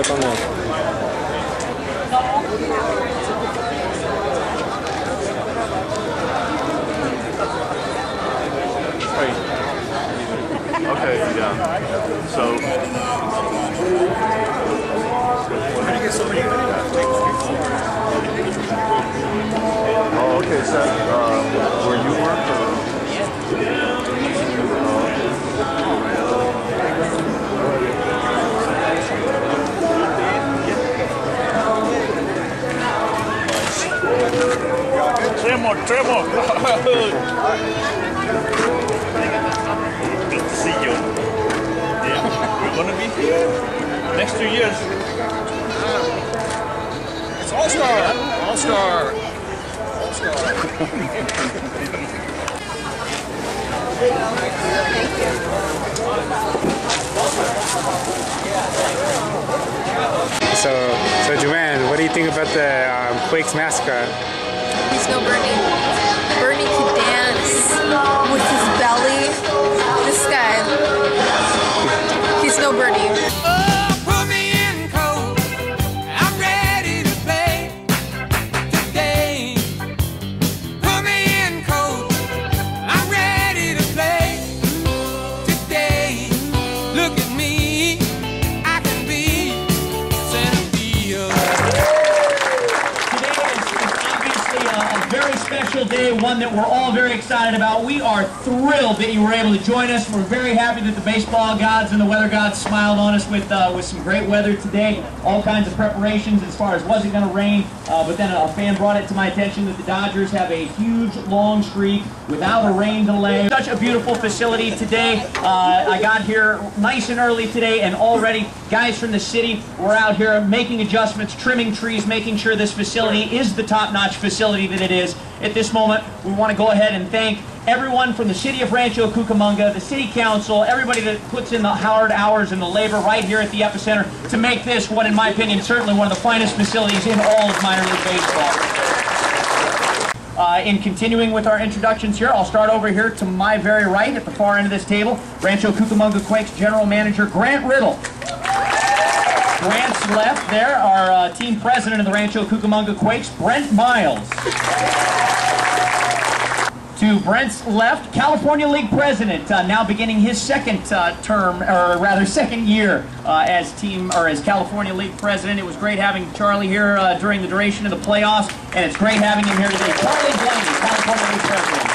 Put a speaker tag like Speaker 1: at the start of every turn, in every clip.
Speaker 1: check on that.
Speaker 2: Okay, yeah. So, how do you get so many oh, okay, so where you work? Tremor. Good to see you. Yeah, we're gonna be here next 2 years.
Speaker 3: It's All-Star.
Speaker 1: So Joanne, what do you think about the Quakes mascot?
Speaker 4: He's no Bernie. Bernie can dance with his belly. This guy, he's no Bernie.
Speaker 5: Day, one that we're all very excited about. We are thrilled that you were able to join us. We're very happy that the baseball gods and the weather gods smiled on us with some great weather today. All kinds of preparations as far as was it going to rain, but then a fan brought it to my attention that the Dodgers have a huge long streak without a rain delay. Such a beautiful facility today. I got here nice and early today, and already guys from the city were out here making adjustments, trimming trees, making sure this facility is the top-notch facility that it is. At this moment, we want to go ahead and thank everyone from the city of Rancho, Cucamonga, the city council, everybody that puts in the hard hours and the labor right here at the epicenter to make this what, in my opinion, certainly one of the finest facilities in all of minor league baseball. In continuing with our introductions here, I'll start over here to my very right at the far end of this table, Rancho Cucamonga Quakes General Manager Grant Riddle. Grant's left there, our team president of the Rancho Cucamonga Quakes, Brent Miles. To Brent's left, California League President, now beginning his second term, or rather second year as California League President. It was great having Charlie here during the duration of the playoffs, and it's great having him here today. Charlie Blaney, California League President.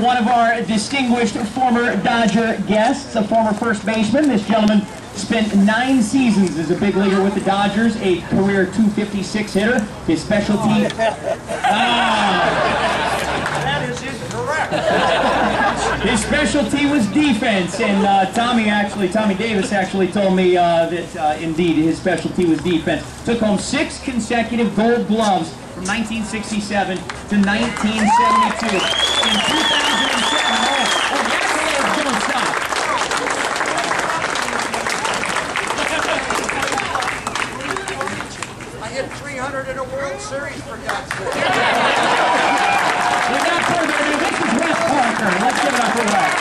Speaker 5: One of our distinguished former Dodger guests, a former first baseman. This gentleman spent 9 seasons as a big leaguer with the Dodgers, a career .256 hitter. His specialty...
Speaker 3: That is incorrect.
Speaker 5: His specialty was defense, and Tommy Davis actually told me that indeed his specialty was defense. Took home 6 consecutive Gold Gloves from 1967 to 1972. In 2007, don't stop.
Speaker 3: I hit 300 in a World Series, for God's sake.
Speaker 5: Without further ado, this is Wes Parker. Let's give it up for Wes.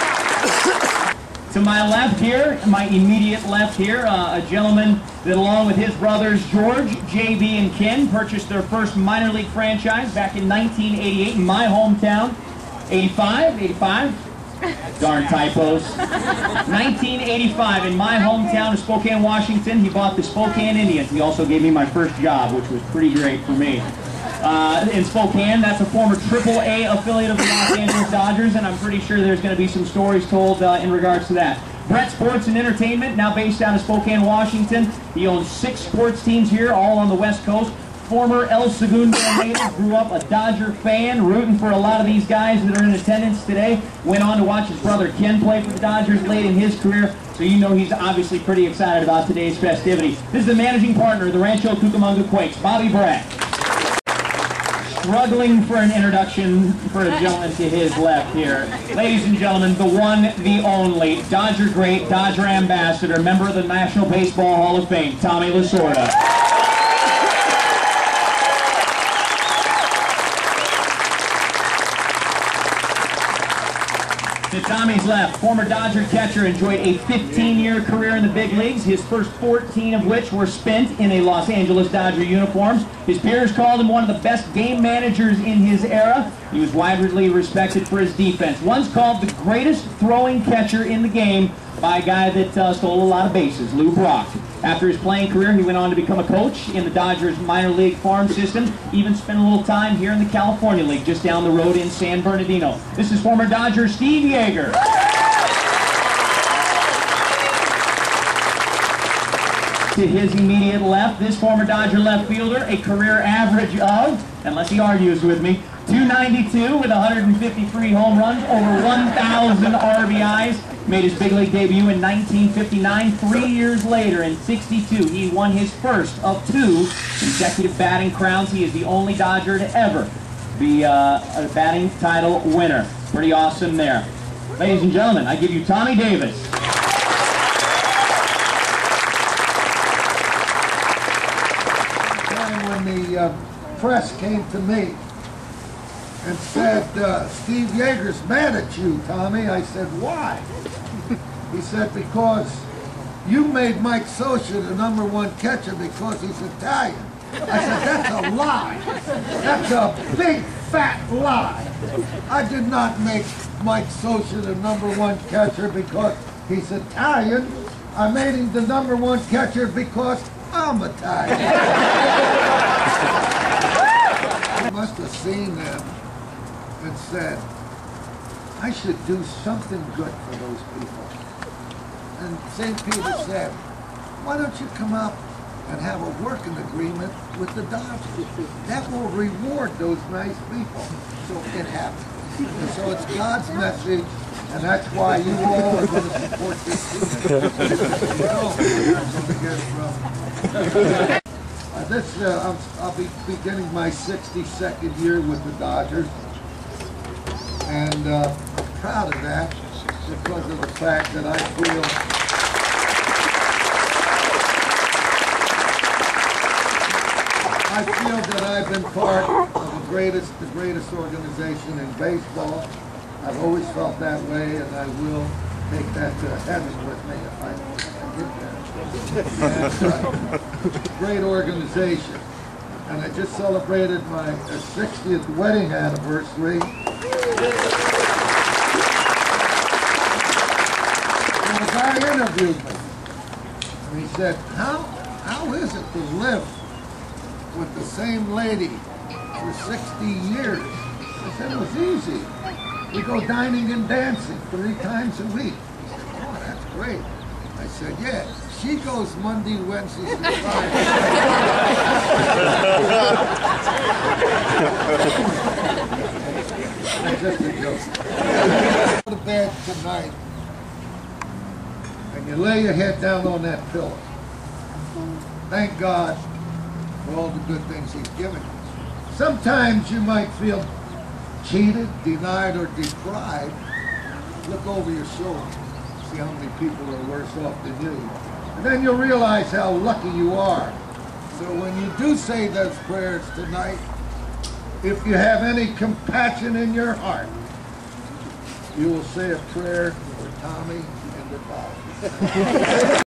Speaker 5: To my left here, my immediate left here, a gentleman that along with his brothers George, JB, and Ken purchased their first minor league franchise back in 1988 in my hometown. 85? Darn typos. 1985 in my hometown of Spokane, Washington. He bought the Spokane Indians. He also gave me my first job, which was pretty great for me. In Spokane, that's a former AAA affiliate of the Los Angeles Dodgers, and I'm pretty sure there's going to be some stories told in regards to that. Brett Sports and Entertainment, now based out of Spokane, Washington. He owns 6 sports teams here, all on the West Coast. Former El Segundo native, grew up a Dodger fan, rooting for a lot of these guys that are in attendance today. Went on to watch his brother Ken play for the Dodgers late in his career, so you know he's obviously pretty excited about today's festivity. This is the managing partner of the Rancho Cucamonga Quakes, Bobby Brett. Struggling for an introduction for a gentleman to his left here. Ladies and gentlemen, the one, the only, Dodger great, Dodger ambassador, member of the National Baseball Hall of Fame, Tommy Lasorda. To To Tommy's left, former Dodger catcher enjoyed a 15-year career in the big leagues, his first 14 of which were spent in a Los Angeles Dodger uniform. His peers called him one of the best game managers in his era. He was widely respected for his defense. Once called the greatest throwing catcher in the game by a guy that stole a lot of bases, Lou Brock. After his playing career, he went on to become a coach in the Dodgers minor league farm system, even spent a little time here in the California League, just down the road in San Bernardino. This is former Dodger Steve Yeager. To his immediate left, this former Dodger left fielder, a career average of, unless he argues with me, 292 with 153 home runs, over 1,000 RBIs. Made his big league debut in 1959. 3 years later, in '62, he won his first of 2 consecutive batting crowns. He is the only Dodger to ever be a batting title winner. Pretty awesome there. Ladies and gentlemen, I give you Tommy Davis.
Speaker 6: When the press came to me and said, Steve Yeager's mad at you, Tommy. I said, why? He said, because you made Mike Scioscia the #1 catcher because he's Italian. I said, that's a lie. That's a big, fat lie. I did not make Mike Scioscia the #1 catcher because he's Italian. I made him the #1 catcher because I'm Italian. I must have seen them and said, I should do something good for those people. And St. Peter said, why don't you come up and have a working agreement with the Dodgers? That will reward those nice people. So it happened. And so it's God's message, and that's why you all are going to support this team. You know, you're not going to get in trouble. I'll be beginning my 62nd year with the Dodgers. And I'm proud of that because of the fact that I feel that I've been part of the greatest organization in baseball. I've always felt that way, and I will take that to heaven with me if I get there. And, great organization. And I just celebrated my 60th wedding anniversary. And the guy interviewed me. And he said, how is it to live with the same lady for 60 years? I said, it was easy. We go dining and dancing 3 times a week. Oh, that's great. I said, yeah. She goes Monday, Wednesdays, and Fridays. Just a joke. Go to bed tonight, and you lay your head down on that pillow. Thank God for all the good things He's given you. Sometimes you might feel cheated, denied, or deprived. Look over your shoulder. See how many people are worse off than you. And then you'll realize how lucky you are. So when you do say those prayers tonight, if you have any compassion in your heart, you will say a prayer for Tommy and the Dodgers.